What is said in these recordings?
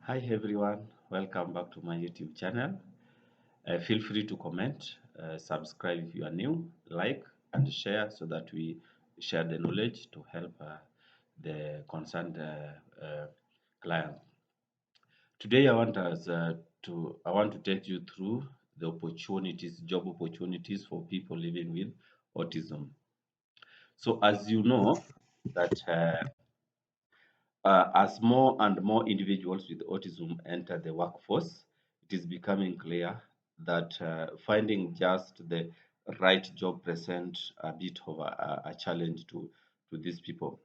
Hi everyone, welcome back to my YouTube channel. Feel free to comment, subscribe if you are new, like and share so that we share the knowledge to help the concerned client. Today I want to take you through the opportunities, job opportunities for people living with autism. So as you know that as more and more individuals with autism enter the workforce, it is becoming clear that finding just the right job presents a bit of a challenge to these people.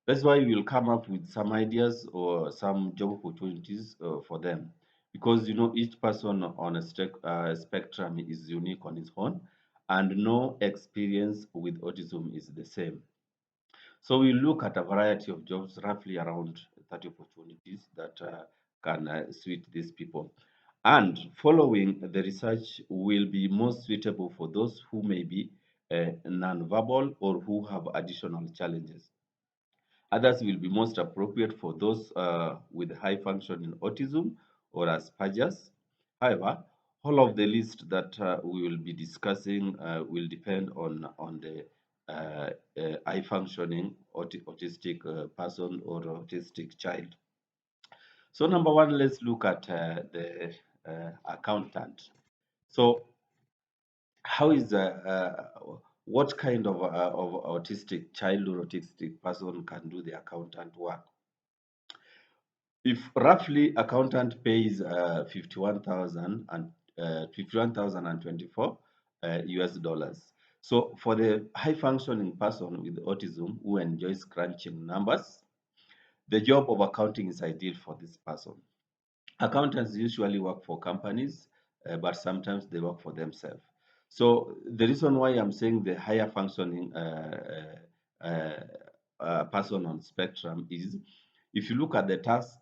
That's why we'll come up with some ideas or some job opportunities for them. Because each person on a spectrum is unique on its own, and no experience with autism is the same. So we look at a variety of jobs, roughly around 30 opportunities that can suit these people. And following the research will be most suitable for those who may be non-verbal or who have additional challenges. Others will be most appropriate for those with high functioning autism or Asperger's. However, all of the list that we will be discussing will depend on the high functioning autistic person or autistic child. So number one, let's look at the accountant. So how is what kind of autistic child or autistic person can do the accountant work? If roughly accountant pays 51,000 and 51,024 US dollars. So for the high functioning person with autism who enjoys crunching numbers, the job of accounting is ideal for this person. Accountants usually work for companies, but sometimes they work for themselves. So the reason why I'm saying the higher functioning person on spectrum is, if you look at the tasks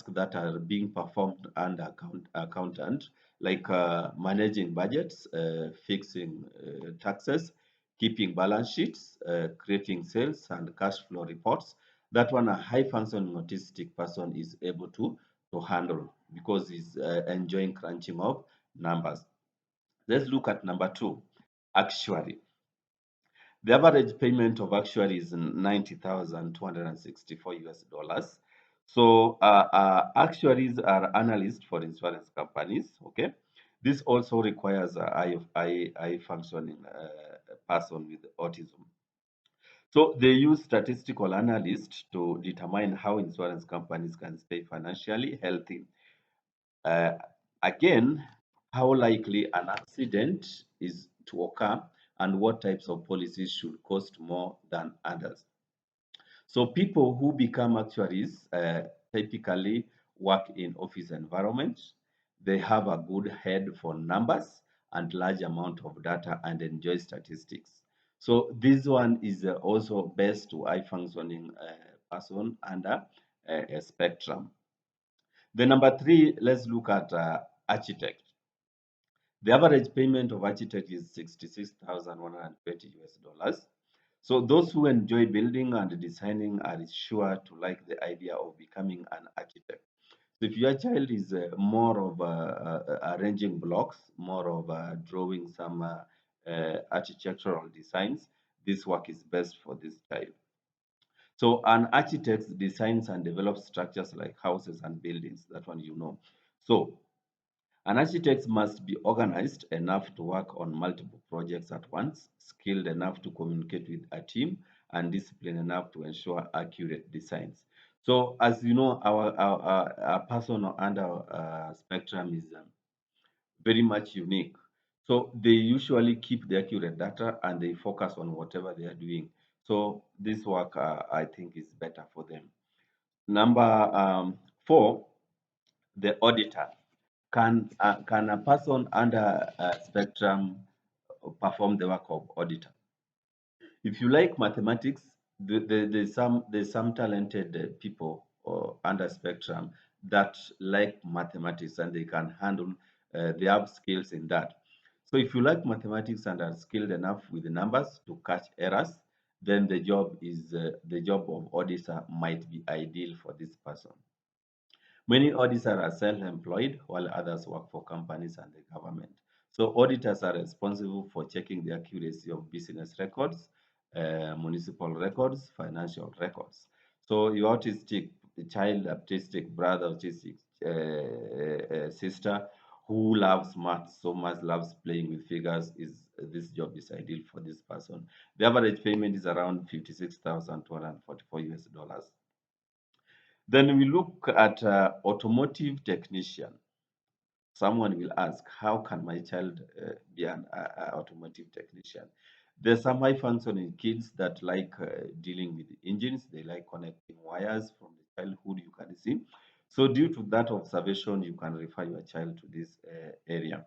that are being performed under accountant, like managing budgets, fixing taxes, keeping balance sheets, creating sales and cash flow reports, that one a high functioning autistic person is able to handle because he's enjoying crunching of numbers. Let's look at number two, actuary. The average payment of actuary is 90,264 US dollars. So actuaries are analysts for insurance companies. Okay, this also requires a high functioning person with autism. So they use statistical analysts to determine how insurance companies can stay financially healthy. Uh, Again, how likely an accident is to occur and what types of policies should cost more than others. So people who become actuaries typically work in office environments. They have a good head for numbers and large amount of data and enjoy statistics. So this one is also best to high functioning person under a spectrum. The number three, let's look at architect. The average payment of architect is 66,120 US dollars. So those who enjoy building and designing are sure to like the idea of becoming an architect. So if your child is more of arranging blocks, more of drawing some architectural designs, this work is best for this child. So an architect designs and develops structures like houses and buildings. That one you know. So an architect must be organized enough to work on multiple projects at once, skilled enough to communicate with a team, and disciplined enough to ensure accurate designs. So, as you know, our person under spectrum is very much unique. So they usually keep the accurate data and they focus on whatever they are doing. So this work, I think, is better for them. Number four, the auditor. Can a person under spectrum perform the work of auditor? If you like mathematics, there's some talented people under spectrum that like mathematics and they can handle. They have skills in that. So if you like mathematics and are skilled enough with the numbers to catch errors, then the job of auditor might be ideal for this person. Many auditors are self-employed while others work for companies and the government. So auditors are responsible for checking the accuracy of business records, municipal records, financial records. So your autistic child, autistic brother, autistic sister who loves math so much, loves playing with figures, is this job is ideal for this person. The average payment is around 56,244 US dollars. Then we look at automotive technician. Someone will ask, how can my child be an automotive technician? There's some high functioning kids that like dealing with engines. They like connecting wires from the childhood, you can see. So due to that observation, you can refer your child to this area.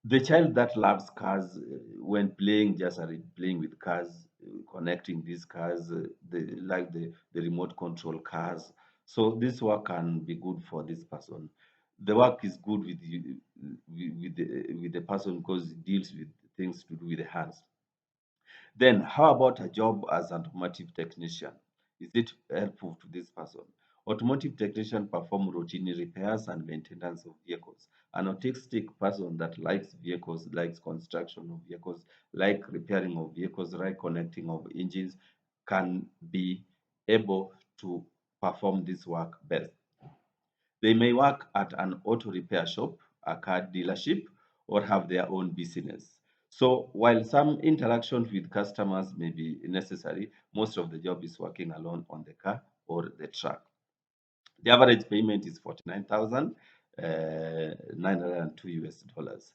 The child that loves cars, when playing, just playing with cars, connecting these cars, they like the remote control cars. So this work can be good for this person. The work is good with you, with the person because it deals with things to do with the hands. Then, how about a job as an automotive technician? Is it helpful to this person? Automotive technician perform routine repairs and maintenance of vehicles. An autistic person that likes vehicles, likes construction of vehicles, like repairing of vehicles, like connecting of engines, can be able to perform this work best. They may work at an auto repair shop, a car dealership, or have their own business. So while some interactions with customers may be necessary, most of the job is working alone on the car or the truck. The average payment is 49,902 US dollars.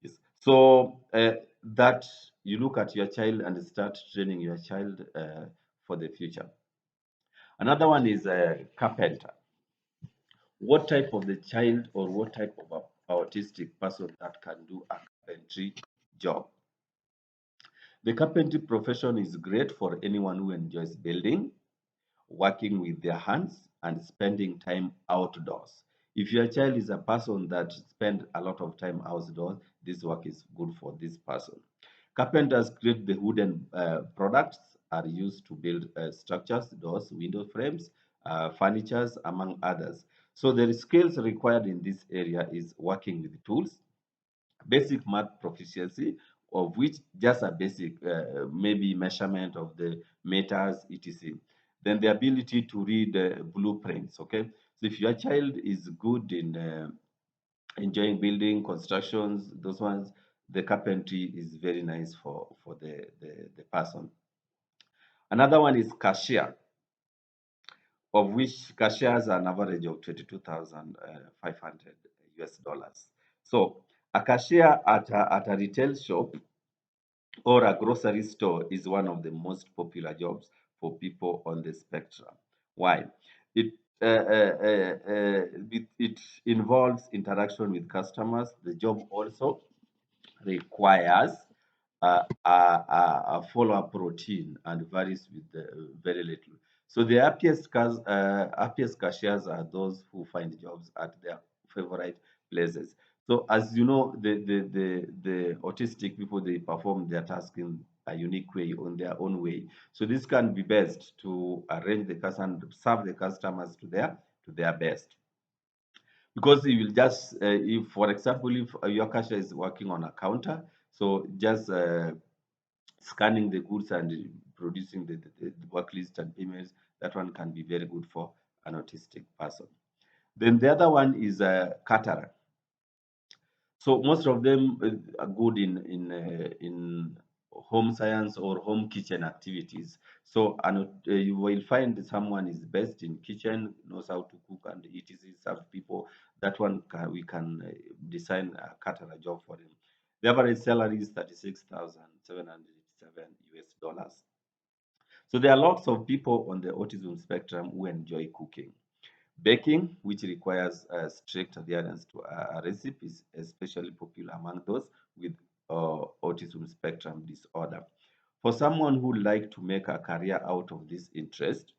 Yes. So that you look at your child and start training your child for the future. Another one is a carpenter. What type of the child or what type of autistic person that can do a carpentry job? The carpentry profession is great for anyone who enjoys building, working with their hands, and spending time outdoors. If your child is a person that spend a lot of time outdoors, this work is good for this person. Carpenters create the wooden products are used to build structures, doors, window frames, furnitures, among others. So the skills required in this area is working with tools, basic math proficiency, of which just a basic, maybe measurement of the meters, etc. Then the ability to read blueprints. Okay, so if your child is good in enjoying building, constructions, those ones, the carpentry is very nice for the person. Another one is cashier, of which cashiers are an average of 22,500 US dollars. So a cashier at a retail shop or a grocery store is one of the most popular jobs for people on the spectrum. Why? It it involves interaction with customers. The job also requires a follow-up routine and varies with very little. So the happiest cashiers are those who find jobs at their favorite places. So as you know, the autistic people, they perform their task in a unique way, on their own way. So this can be best to arrange the customer and serve the customers to their best, because you will just if, for example, if your cashier is working on a counter, so just scanning the goods and producing the work list and payments, that one can be very good for an autistic person. Then the other one is caterer. So most of them are good in home science or home kitchen activities. So you will find someone is best in kitchen, knows how to cook and etc. Serve people. That one we can design a caterer job for him. The average salary is 36,787 US dollars. So there are lots of people on the autism spectrum who enjoy cooking. Baking, which requires strict adherence to a recipe, is especially popular among those with autism spectrum disorder. For someone who would like to make a career out of this interest,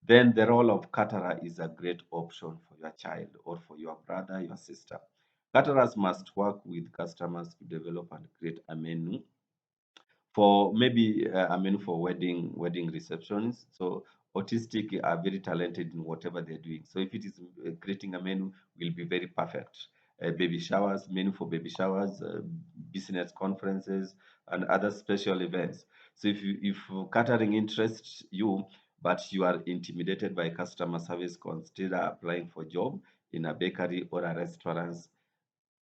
then the role of caterer is a great option for your child or for your brother, your sister. Caterers must work with customers to develop and create a menu for maybe for wedding receptions. So autistic are very talented in whatever they're doing. So if it is creating a menu, will be very perfect. Baby showers, menu for baby showers, business conferences, and other special events. So if catering interests you, but you are intimidated by customer service, consider applying for job in a bakery or a restaurant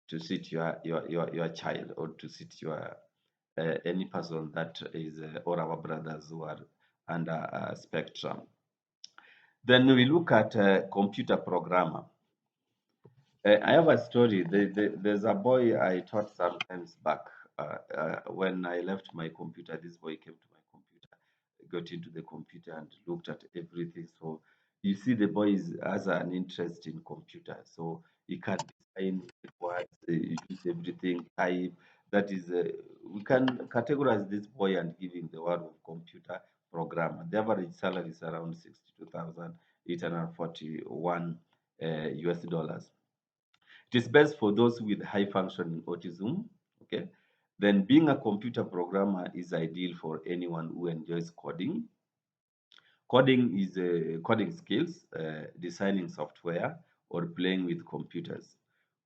to sit your child, or to sit your any person that is or our brothers who are under spectrum. Then we look at computer programmer. I have a story. There's a boy I taught sometimes back. When I left my computer, this boy came to my computer, got into the computer and looked at everything. So you see, the boy has an interest in computer. So he can design words, use everything, type. That is, we can categorize this boy and give him the word of computer programmer. The average salary is around 62,841 US dollars. It is best for those with high functioning autism. Okay. Then being a computer programmer is ideal for anyone who enjoys coding. Coding is coding skills, designing software, or playing with computers.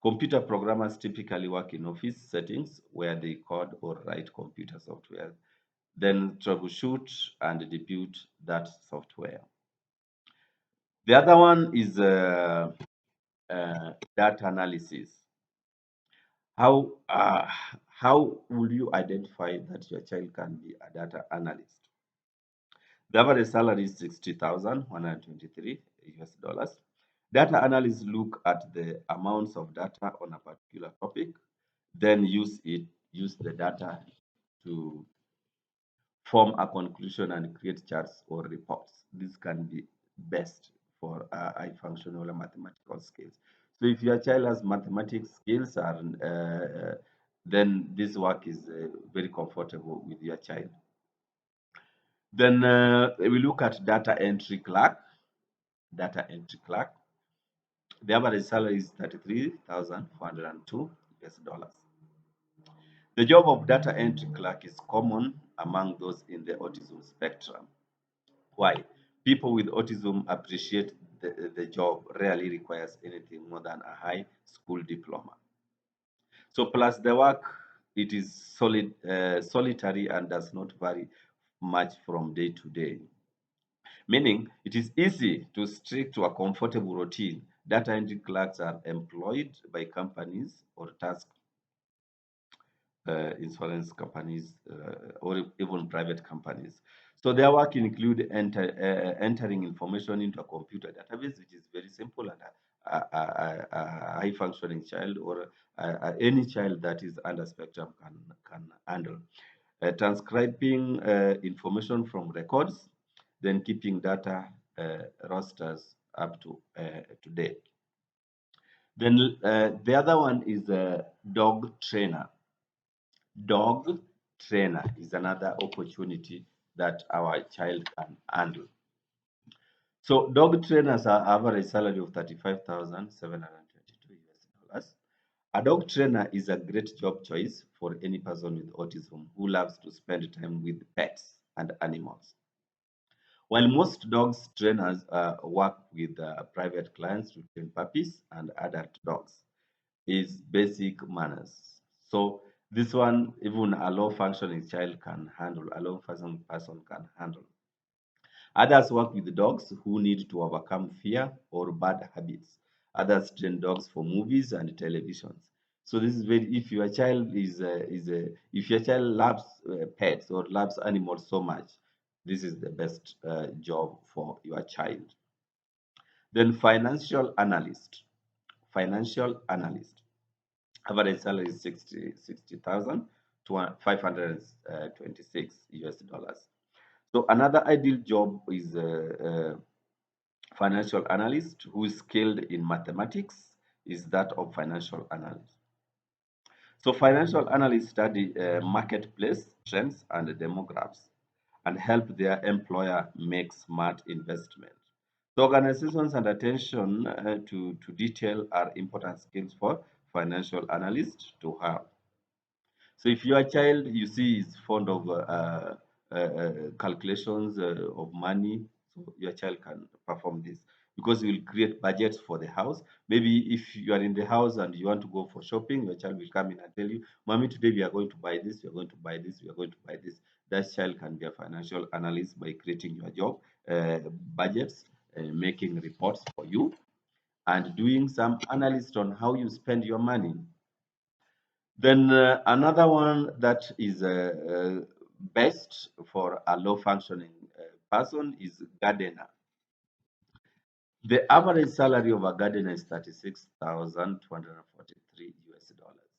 Computer programmers typically work in office settings where they code or write computer software, then troubleshoot and debut that software. The other one is data analysis. How will you identify that your child can be a data analyst? The average salary is 60,123 US dollars. Data analysts look at the amounts of data on a particular topic, then use the data to form a conclusion and create charts or reports. This can be best for high functional mathematical skills. So if your child has mathematics skills, and then this work is very comfortable with your child. Then we look at data entry clerk. Data entry clerk. The average salary is 33,402 US dollars. The job of data entry clerk is common among those in the autism spectrum. Why? People with autism appreciate the job rarely requires anything more than a high school diploma. So plus the work, it is solitary and does not vary much from day to day. Meaning, it is easy to stick to a comfortable routine. Data entry clerks are employed by companies or task insurance companies or even private companies. So their work include entering information into a computer database, which is very simple, and a high functioning child or any child that is under spectrum can handle. Transcribing information from records, then keeping data rosters up to date. Then the other one is a dog trainer. Dog trainer is another opportunity that our child can handle. So dog trainers are average salary of 35,722 US dollars. A dog trainer is a great job choice for any person with autism who loves to spend time with pets and animals. While most dogs trainers work with private clients to train puppies and adult dogs, is basic manners. So this one, even a low functioning child can handle, a low functioning person can handle. Others work with dogs who need to overcome fear or bad habits. Others train dogs for movies and televisions. So this is very, if your child if your child loves pets or loves animals so much, this is the best job for your child. Then financial analyst. Financial analyst. Average salary is 60,000 to 526 US dollars. So another ideal job is a financial analyst who is skilled in mathematics is that of financial analyst. So financial analysts study marketplace trends and demographics and help their employer make smart investments. So organizations and attention to detail are important skills for financial analysts to have. So if your child you see is fond of calculations of money, So your child can perform this because we will create budgets for the house. Maybe if you are in the house and you want to go for shopping, your child will come in and tell you, Mommy, today we are going to buy this, we are going to buy this, we are going to buy this. That child can be a financial analyst by creating your job budgets, making reports for you, and doing some analysis on how you spend your money. Then another one that is best for a low functioning person is gardener. The average salary of a gardener is 36,243 US dollars.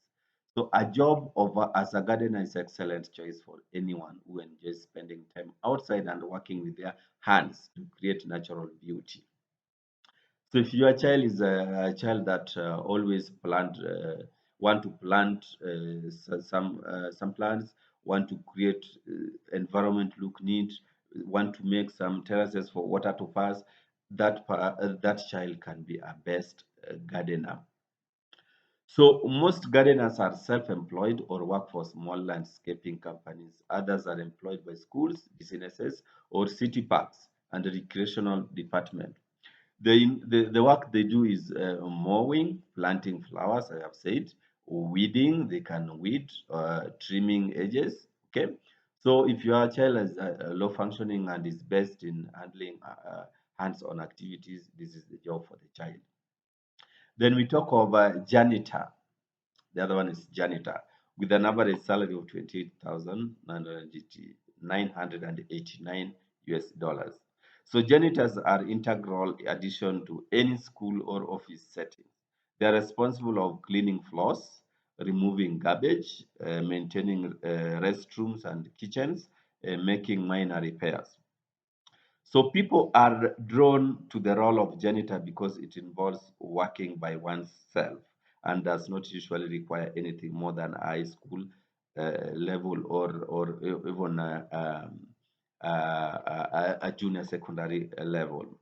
So a job as a gardener is excellent choice for anyone who enjoys spending time outside and working with their hands to create natural beauty. So if your child is a child that always want to plant some plants, want to create environment look neat, want to make some terraces for water to pass, that child can be a best gardener. So most gardeners are self-employed or work for small landscaping companies. Others are employed by schools, businesses, or city parks and the recreational department. The work they do is mowing, planting flowers, I have said, weeding, they can weed, trimming edges. Okay. So if your child is low functioning and is best in handling hands-on activities, this is the job for the child. Then we talk of janitor. The other one is janitor with an average salary of 28,989 US dollars. So janitors are integral addition to any school or office setting. They are responsible of cleaning floors, removing garbage, maintaining restrooms and kitchens, making minor repairs. So people are drawn to the role of janitor because it involves working by oneself and does not usually require anything more than a high school level or even a junior secondary level.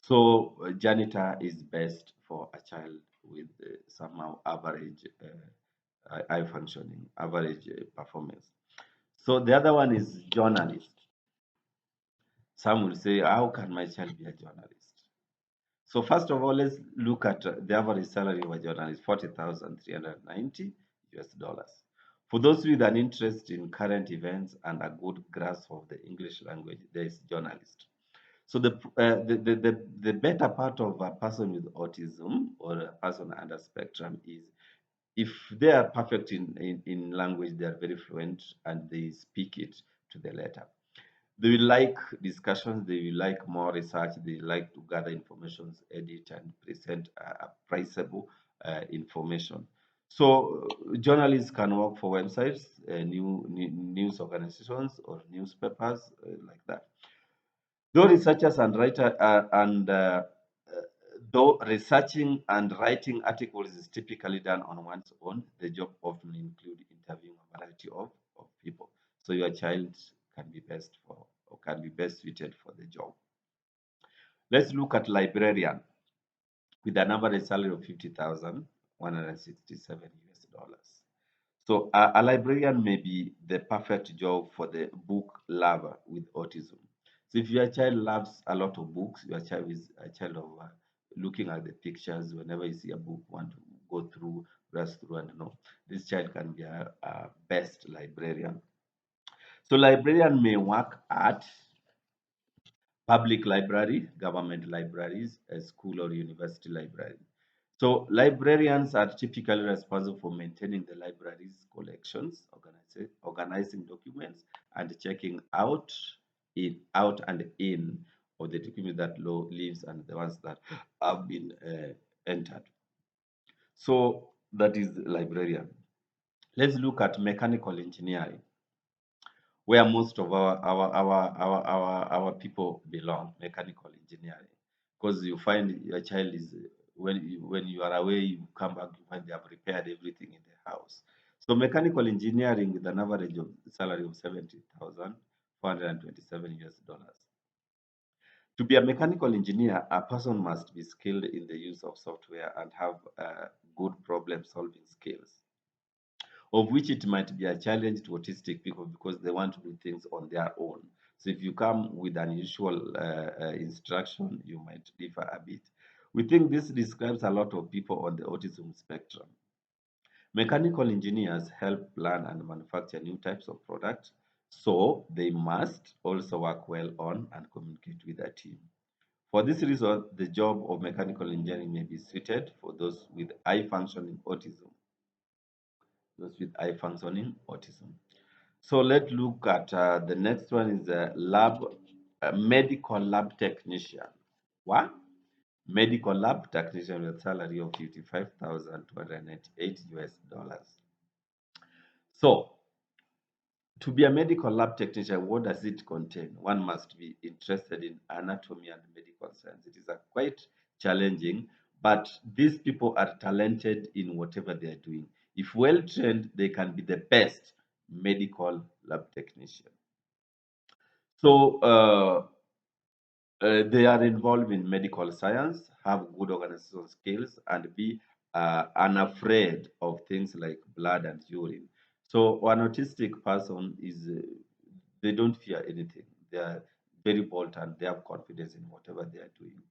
So janitor is best for a child with somehow average high functioning, average performance. So the other one is journalist. Some will say, how can my child be a journalist? So first of all, let's look at the average salary of a journalist, 40,390 US dollars. For those with an interest in current events and a good grasp of the English language, there is journalist. So the better part of a person with autism or a person under spectrum is if they are perfect in language, they are very fluent and they speak it to the letter. They will like discussions, they will like more research, they like to gather information, edit and present priceable information. So journalists can work for websites, news organizations or newspapers like that. Though researchers and writer and though researching and writing articles is typically done on one's own, the job often include interviewing a variety of people. So your child can be best for or can be best suited for the job. Let's look at librarian with an average salary of 50,167 US dollars. So a librarian may be the perfect job for the book lover with autism. So if your child loves a lot of books, your child is a child of looking at the pictures whenever you see a book, want to go through, brush through, and know this child can be a best librarian. So librarian may work at public library, government libraries, a school or university library. So librarians are typically responsible for maintaining the library's collections, organizing documents, and checking out and in of the documents that law leaves and the ones that have been entered. So that is librarian. Let's look at mechanical engineering where most of our people belong, mechanical engineering. Because you find your child is when you are away, you come back, you find they have repaired everything in the house. So mechanical engineering with an average of salary of 70,427 US dollars. To be a mechanical engineer, a person must be skilled in the use of software and have good problem solving skills, of which it might be a challenge to autistic people because they want to do things on their own. So if you come with unusual instruction, you might differ a bit. We think this describes a lot of people on the autism spectrum. Mechanical engineers help plan and manufacture new types of products, so they must also work well on and communicate with a team. For this reason, the job of mechanical engineering may be suited for those with high functioning autism. Those with high functioning autism. So let's look at the next one is a medical lab technician. What? Medical lab technician with a salary of 55,298 US dollars. So to be a medical lab technician, what does it contain? One must be interested in anatomy and medical science. It is a quite challenging, but these people are talented in whatever they are doing. If well trained, they can be the best medical lab technician. So they are involved in medical science, have good organizational skills, and be unafraid of things like blood and urine. So an autistic person is, they don't fear anything. They are very bold and they have confidence in whatever they are doing.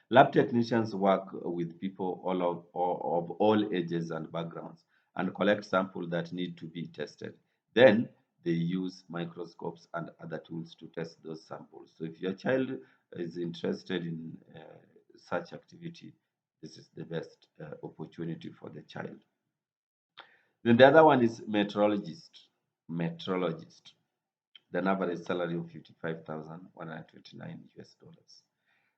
Lab technicians work with people of all ages and backgrounds and collect samples that need to be tested. Then they use microscopes and other tools to test those samples. So if your child is interested in such activity, this is the best opportunity for the child. Then the other one is meteorologist. Meteorologist. The average salary of 55,129 US dollars.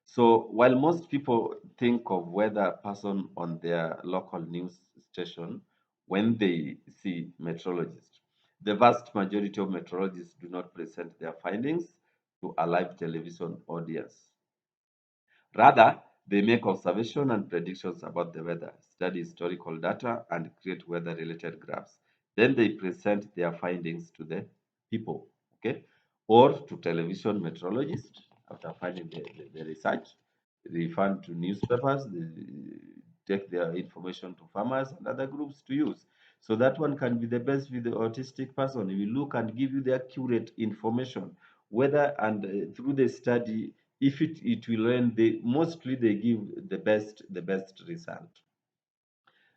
So while most people think of weather a person on their local news station when they see meteorologists, the vast majority of meteorologists do not present their findings to a live television audience. Rather, they make observations and predictions about the weather, study historical data, and create weather-related graphs. Then they present their findings to the people, okay, or to television meteorologists after finding the research. They fund to newspapers, they take their information to farmers and other groups to use. So that one can be the best with the autistic person. He will look and give you the accurate information, whether and through the study, if it will end, they mostly they give the best result.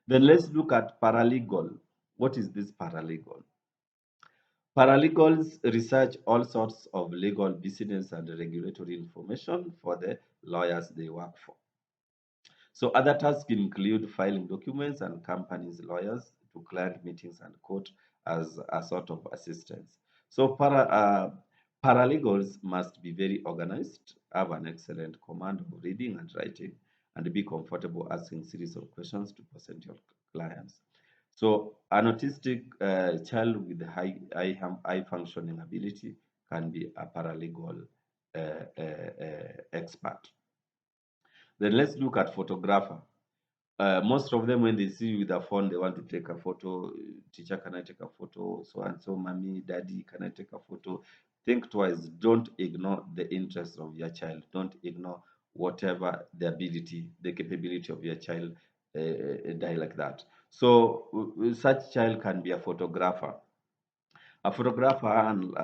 Then let's look at paralegal. What is this paralegal? Paralegals research all sorts of legal, business, and regulatory information for the lawyers they work for. So other tasks include filing documents and companies' lawyers to client meetings and court as a sort of assistance. So paralegals must be very organized, have an excellent command of reading and writing, and be comfortable asking series of questions to potential clients. So an autistic child with high functioning ability can be a paralegal expert. Then let's look at photographer. Most of them, when they see you with a phone, they want to take a photo. Teacher, can I take a photo? So and so, mommy, daddy, can I take a photo? Think twice. Don't ignore the interest of your child. Don't ignore whatever the ability, the capability of your child die like that. So such child can be a photographer. A photographer earns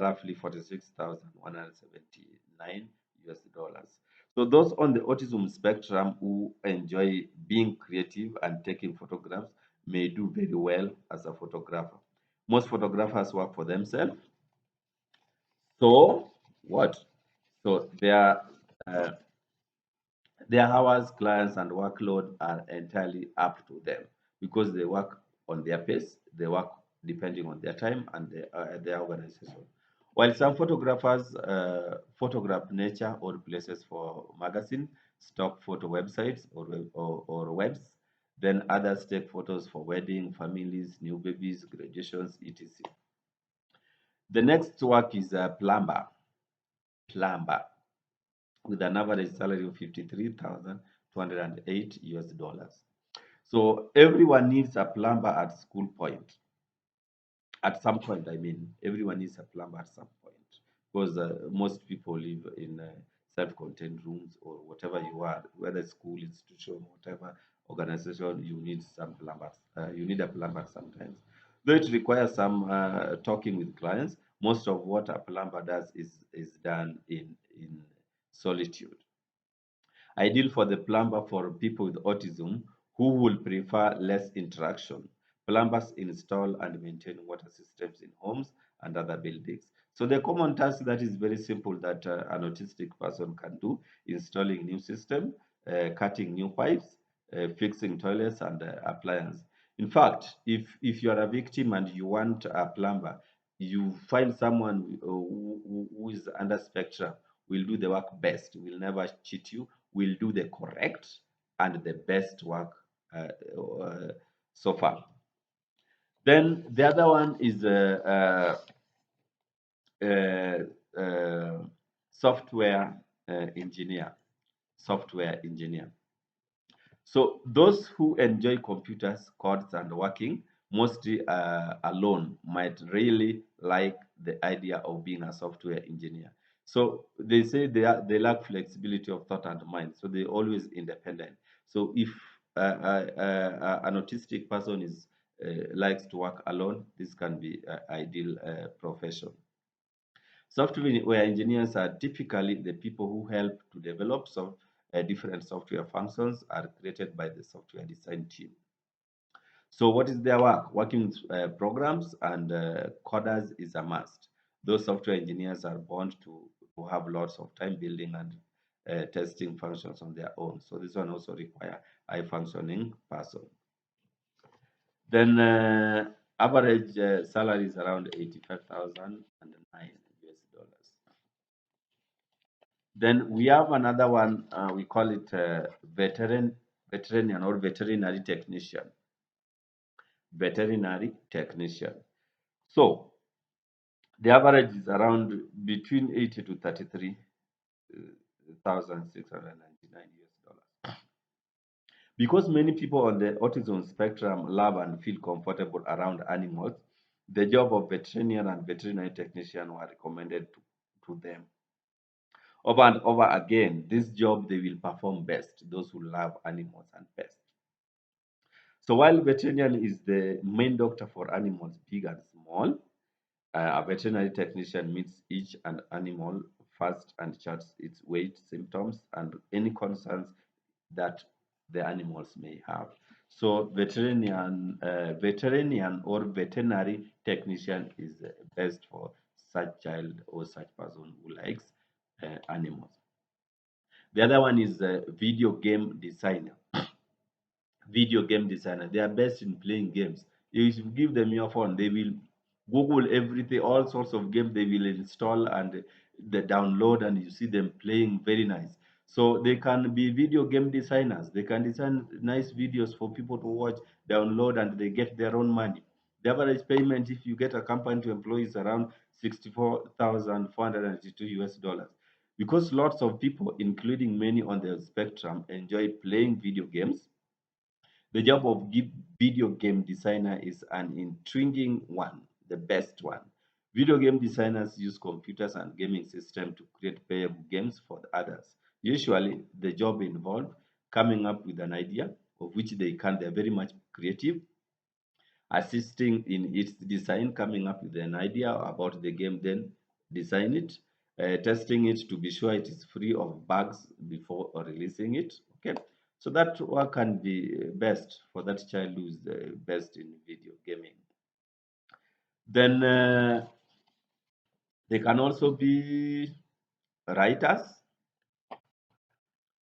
roughly 46,179 US dollars. So those on the autism spectrum who enjoy being creative and taking photographs may do very well as a photographer. Most photographers work for themselves. So what? So uh, their hours, clients, and workload are entirely up to them because they work on their pace, they work depending on their time and their organization. While some photographers photograph nature or places for magazine, stock photo websites or webs, then others take photos for wedding, families, new babies, graduations, etc. The next work is a plumber. Plumber with an average salary of 53,208 US dollars. So everyone needs a plumber at school point. At some point, I mean, everyone needs a plumber at some point because most people live in self-contained rooms or whatever you are, whether school, institution, whatever organization, you need some plumbers. You need a plumber sometimes. Though it requires some talking with clients, Most of what a plumber does is done in solitude. Ideal for the plumber for people with autism who will prefer less interaction. Plumbers install and maintain water systems in homes and other buildings. So the common task that is very simple that an autistic person can do: installing new system, cutting new pipes, fixing toilets and appliances. In fact, if you are a victim and you want a plumber, you find someone who is under spectrum will do the work best, will never cheat you, will do the correct and the best work uh, so far. Then the other one is uh, uh, software engineer. Software engineer. So those who enjoy computers, codes, and working mostly alone might really like the idea of being a software engineer. So they say they lack flexibility of thought and mind, so they're always independent. So if an autistic person is likes to work alone, this can be an ideal profession. Software engineers are typically the people who help to develop some different software functions are created by the software design team. So what is their work? Working with programs and coders is a must. Those software engineers are born to have lots of time building and testing functions on their own. So this one also require high functioning person. Then average salary is around 85,009 US dollars. Then we have another one, we call it veterinarian or veterinary technician. Veterinary technician. So the average is around between 80 to 33,699 US dollars. Because many people on the autism spectrum love and feel comfortable around animals, the job of veterinarian and veterinary technician were recommended to them. Over and over again, this job they will perform best, those who love animals and pets. So while veterinarian is the main doctor for animals, big and small, a veterinary technician meets each and animal first and charts its weight, symptoms, and any concerns that the animals may have. So veterinarian or veterinary technician is best for such child or such person who likes animals. The other one is video game designer. Video game designer. They are best in playing games. If you give them your phone, they will Google everything, all sorts of games they will install and they download, and you see them playing very nice. So they can be video game designers. They can design nice videos for people to watch, download, and they get their own money. The average payment, if you get a company to employ, is around 64,482 US dollars. Because lots of people, including many on the spectrum, enjoy playing video games, the job of video game designer is an intriguing one, the best one. Video game designers use computers and gaming systems to create playable games for the others. Usually, the job involves coming up with an idea of which they're very much creative, assisting in its design, coming up with an idea about the game, then design it, testing it to be sure it is free of bugs before releasing it. Okay, so that work can be best for that child who is the best in video gaming. Then they can also be writers.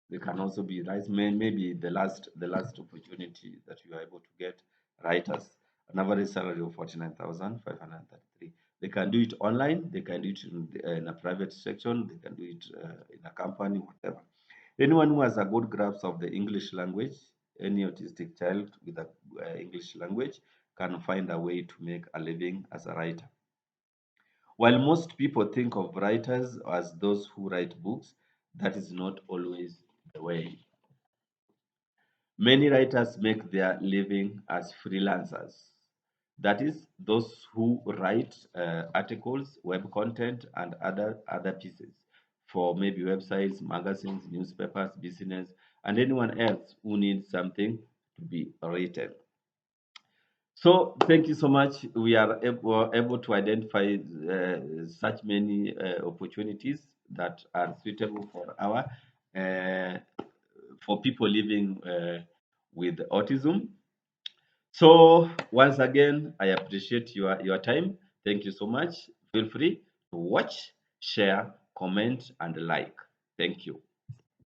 They can also be writers. Maybe the last opportunity that you are able to get, writers. An average salary of 49,533. They can do it online. They can do it in a private section. They can do it in a company, whatever. Anyone who has a good grasp of the English language, any autistic child with a English language can find a way to make a living as a writer. While most people think of writers as those who write books, that is not always the way. Many writers make their living as freelancers. That is, those who write articles, web content, and other pieces for maybe websites, magazines, newspapers, business, and anyone else who needs something to be written. So thank you so much. We are able to identify such many opportunities that are suitable uh, for people living with autism. So once again, I appreciate your time. Thank you so much. Feel free to watch, share, comment, and like. Thank you.